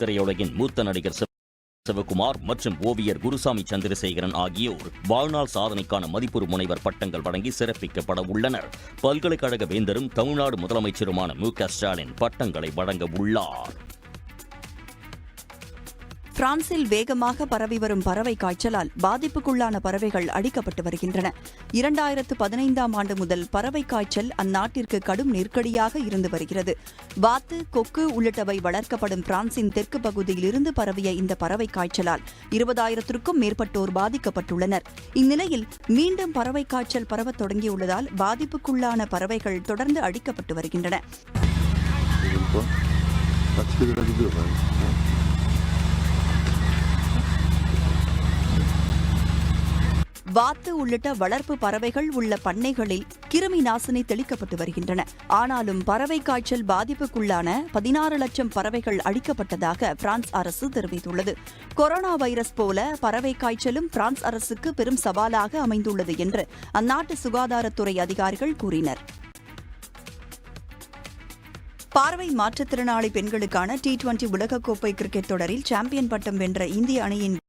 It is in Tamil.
திரையுலகின் மூத்த நடிகர் சிவகுமார் மற்றும் ஓவியர் குருசாமி சந்திரசேகரன் ஆகியோர் வாழ்நாள் சாதனைக்கான மதிப்புறு முனைவர் பட்டங்கள் வழங்கி சிறப்பிக்கப்பட உள்ளனர். பல்கலைக்கழக வேந்தரும் தமிழ்நாடு முதலமைச்சருமான மு.க.ஸ்டாலின் பட்டங்களை வழங்க உள்ளார். பிரான்சில் வேகமாக பரவி வரும் பறவை காய்ச்சலால் பாதிப்புக்குள்ளான பறவைகள் அழிக்கப்பட்டு வருகின்றன. 2015ஆம் ஆண்டு முதல் பறவை காய்ச்சல் அந்நாட்டிற்கு கடும் நெருக்கடியாக இருந்து வருகிறது. வாத்து, கொக்கு உள்ளிட்டவை வளர்க்கப்படும் பிரான்சின் தெற்கு பகுதியில் இருந்து பரவிய இந்த பறவை காய்ச்சலால் 20,000க்கும் மேற்பட்டோர் பாதிக்கப்பட்டுள்ளனர். இந்நிலையில் மீண்டும் பறவை காய்ச்சல் பரவத் தொடங்கியுள்ளதால் பாதிப்புக்குள்ளான பறவைகள் தொடர்ந்து அழிக்கப்பட்டு வருகின்றன. வாத்து உள்ளிட்ட வளர்ப்பு பறவைகள் உள்ள பண்ணைகளில் கிருமி நாசினி தெளிக்கப்பட்டு வருகின்றன. ஆனாலும் பறவை காய்ச்சல் பாதிப்புக்குள்ளான 16 லட்சம் பறவைகள் அழிக்கப்பட்டதாக பிரான்ஸ் அரசு தெரிவித்துள்ளது. கொரோனா வைரஸ் போல பறவை காய்ச்சலும் பிரான்ஸ் அரசுக்கு பெரும் சவாலாக அமைந்துள்ளது என்று அந்நாட்டு சுகாதாரத்துறை அதிகாரிகள் கூறினர். பார்வை மாற்றுத்திறனாளி பெண்களுக்கான T20 உலகக்கோப்பை கிரிக்கெட் தொடரில் சாம்பியன் பட்டம் வென்ற இந்திய அணியின்